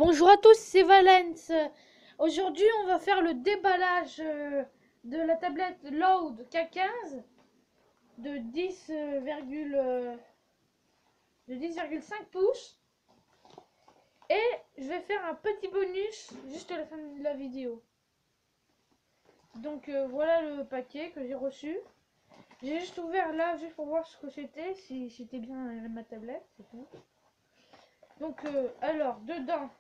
Bonjour à tous, c'est Valence. Aujourd'hui, on va faire le déballage de la tablette Load K15 de 10,5 pouces. Et je vais faire un petit bonus juste à la fin de la vidéo. Donc voilà le paquet que j'ai reçu. J'ai juste ouvert là juste pour voir ce que c'était, si c'était bien ma tablette, c'est tout. Donc alors dedans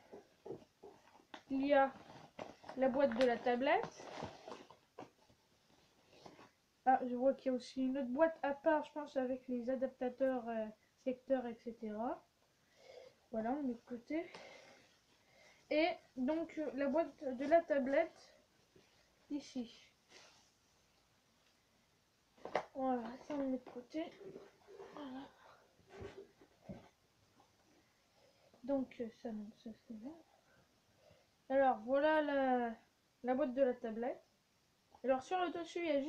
il y a la boîte de la tablette. Ah, je vois qu'il y a aussi une autre boîte à part, je pense, avec les adaptateurs, secteurs, etc. Voilà, on met de côté. Et donc la boîte de la tablette ici. Voilà, ça on met de côté. Voilà. Donc ça, non, ça c'est bon. Alors voilà la boîte de la tablette. Alors sur le dessus il y a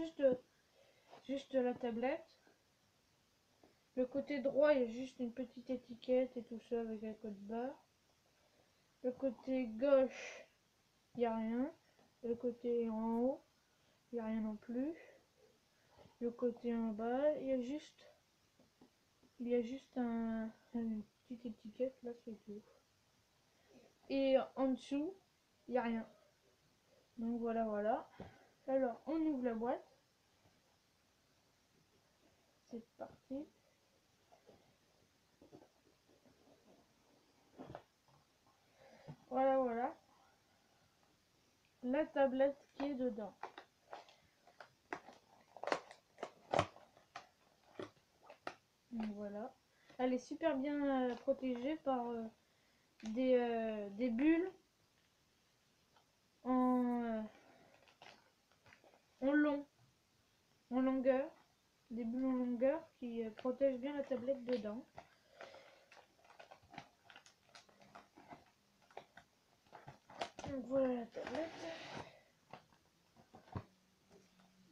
juste la tablette. Le côté droit il y a juste une petite étiquette et tout ça avec un code barre. Le côté gauche il n'y a rien. Le côté en haut il n'y a rien non plus. Le côté en bas il y a juste une petite étiquette, là c'est tout. Et en dessous il n'y a rien. Donc voilà. Alors on ouvre la boîte. C'est parti. Voilà la tablette qui est dedans. Donc voilà, elle est super bien protégée par des bulles en longueur, des bulles en longueur qui protègent bien la tablette dedans. Donc voilà la tablette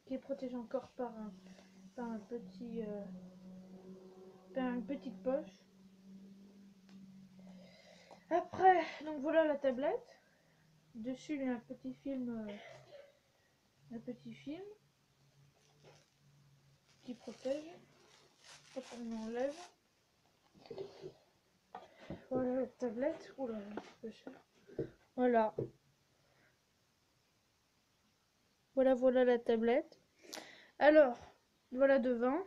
qui est protégée encore par un petit par une petite poche. Après, donc voilà la tablette. Dessus il y a un petit film qui protège. Hop, on enlève. Voilà la tablette. Oula, un peu cher. Voilà la tablette. Alors, voilà devant.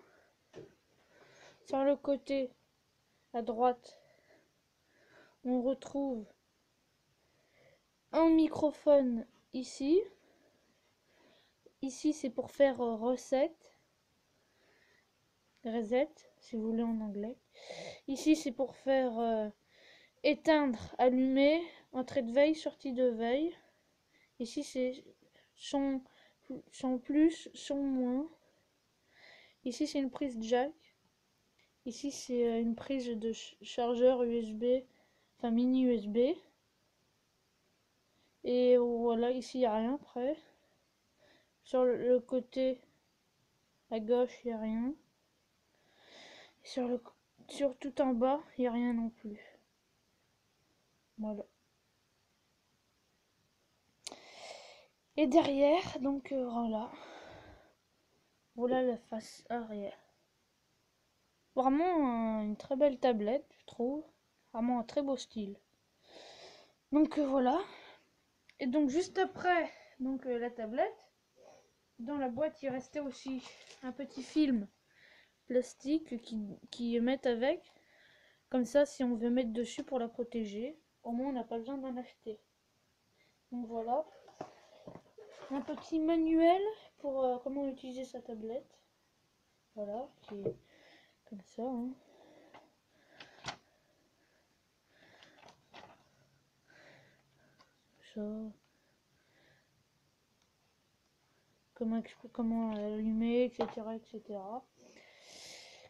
Sur le côté à droite, on retrouve un microphone ici. Ici, c'est pour faire recette. Reset, si vous voulez en anglais. Ici, c'est pour faire éteindre, allumer, entrée de veille, sortie de veille. Ici, c'est son plus, son moins. Ici, c'est une prise jack. Ici, c'est une prise de chargeur USB, enfin mini USB. Et voilà, ici, il n'y a rien après. Sur le côté à gauche, il n'y a rien. Sur tout en bas, il n'y a rien non plus. Voilà. Et derrière, donc voilà la face arrière. Vraiment une très belle tablette, je trouve. Vraiment un très beau style. Donc voilà. Et donc juste après la tablette, dans la boîte il restait aussi un petit film plastique qui mettent avec. Comme ça, si on veut mettre dessus pour la protéger, au moins on n'a pas besoin d'en acheter. Donc voilà. Un petit manuel pour comment utiliser sa tablette. Voilà, qui est comme ça. Hein. Ça. Comment allumer, etc.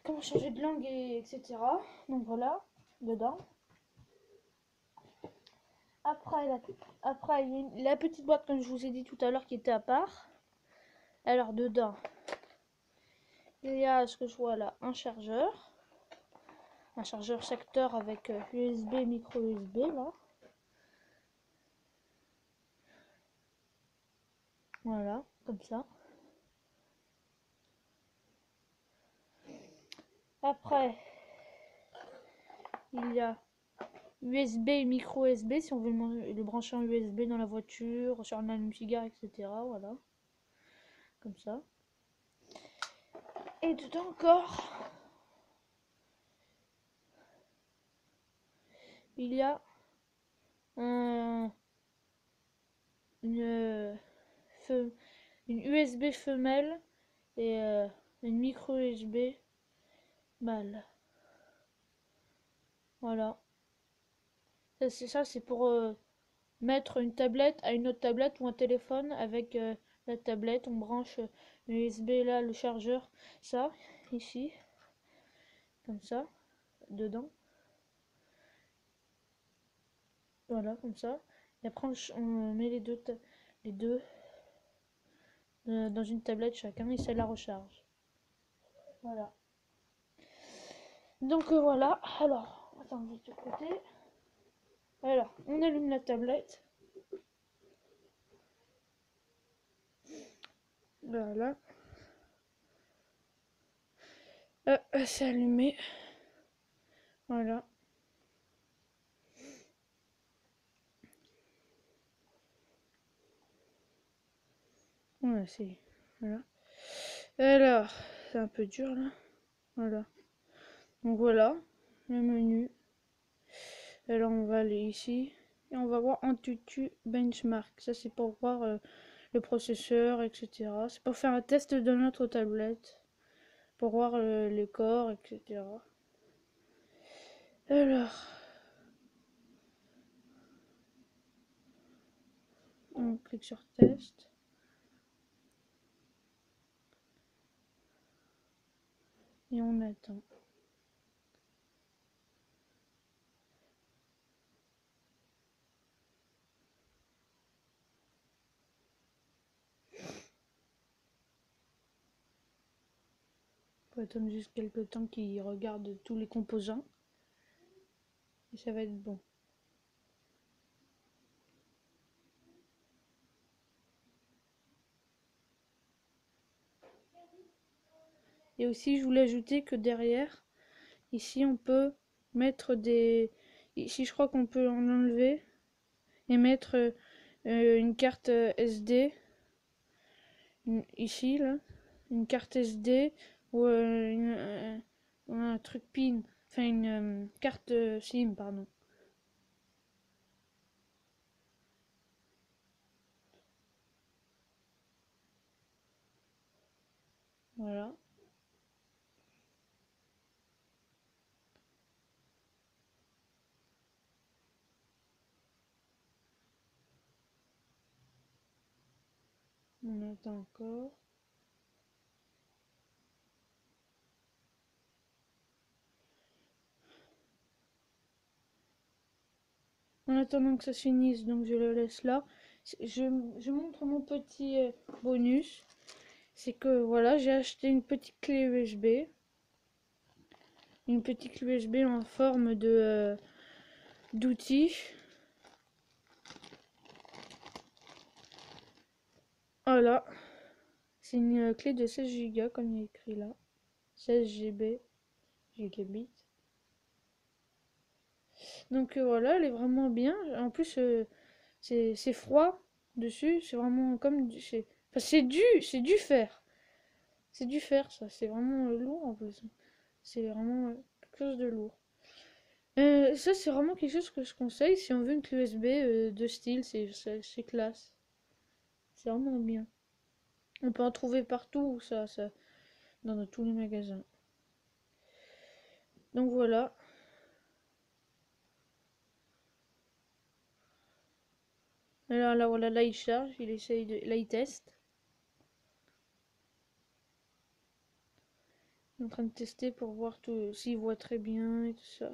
Comment changer de langue, etc. Donc voilà, dedans. Après, il y a la petite boîte, comme je vous ai dit tout à l'heure, qui était à part. Alors, dedans, il y a, ce que je vois là, un chargeur secteur avec USB, micro USB, là. Voilà, comme ça. Après, il y a USB et micro USB si on veut le brancher en USB dans la voiture, sur un allume-cigare, etc. Voilà, comme ça. Et dedans encore, il y a une, une USB femelle et une micro USB mâle. Voilà. Ça, c'est pour mettre une tablette à une autre tablette ou un téléphone avec la tablette. On branche l'USB là, le chargeur, ça, ici, comme ça, dedans. Voilà, comme ça. Et après, on met les deux dans une tablette chacun et ça la recharge. Voilà. Donc voilà. Alors, attends, je vais de côté. Alors, on allume la tablette. Voilà. C'est allumé. Voilà. Voilà, c'est. Voilà. Alors, c'est un peu dur là. Voilà. Donc voilà, le menu. Alors on va aller ici. Et on va voir Antutu Benchmark. Ça c'est pour voir le processeur, etc. C'est pour faire un test de notre tablette. Pour voir les corps, etc. Alors, on clique sur test. Et on attend. Faut attendre juste quelques temps qu'il regarde tous les composants. Et ça va être bon. Et aussi, je voulais ajouter que derrière, ici, on peut mettre des... Ici, je crois qu'on peut en enlever et mettre une carte SD. Ici, là. Une carte SD ou un truc PIN. Enfin, une carte SIM, pardon. Voilà. On attend encore. En attendant que ça se finisse, donc je le laisse là. Je montre mon petit bonus. C'est que voilà, j'ai acheté une petite clé USB. Une petite clé USB en forme de d'outil. Voilà. C'est une clé de 16 Go comme il est écrit là. 16 GB. Gigabits. Donc voilà, elle est vraiment bien. En plus, c'est froid dessus. C'est vraiment comme du. Enfin, c'est du fer. C'est du fer, ça. C'est vraiment lourd en plus. C'est vraiment quelque chose de lourd. Ça, c'est vraiment quelque chose que je conseille si on veut une clé USB de style. C'est classe. C'est vraiment bien. On peut en trouver partout, ça, dans tous les magasins. Donc voilà. Alors là, voilà, là il charge, il essaye de. Là il teste. Il est en train de tester pour voir tout, s'il voit très bien et tout ça.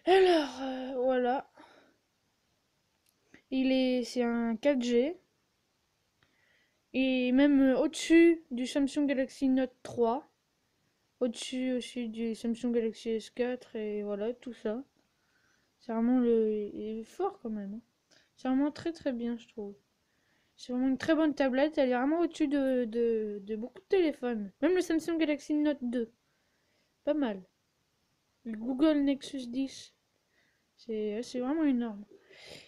Alors, voilà. C'est un 4G. Et même au-dessus du Samsung Galaxy Note 3. Au-dessus aussi du Samsung Galaxy S4 et voilà, tout ça. C'est vraiment il est fort quand même, hein. C'est vraiment très très bien, je trouve. C'est vraiment une très bonne tablette. Elle est vraiment au-dessus de beaucoup de téléphones. Même le Samsung Galaxy Note 2. Pas mal. Le Google Nexus 10. C'est vraiment énorme.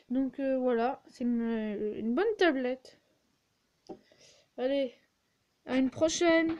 Donc voilà, c'est une bonne tablette. Allez, à une prochaine!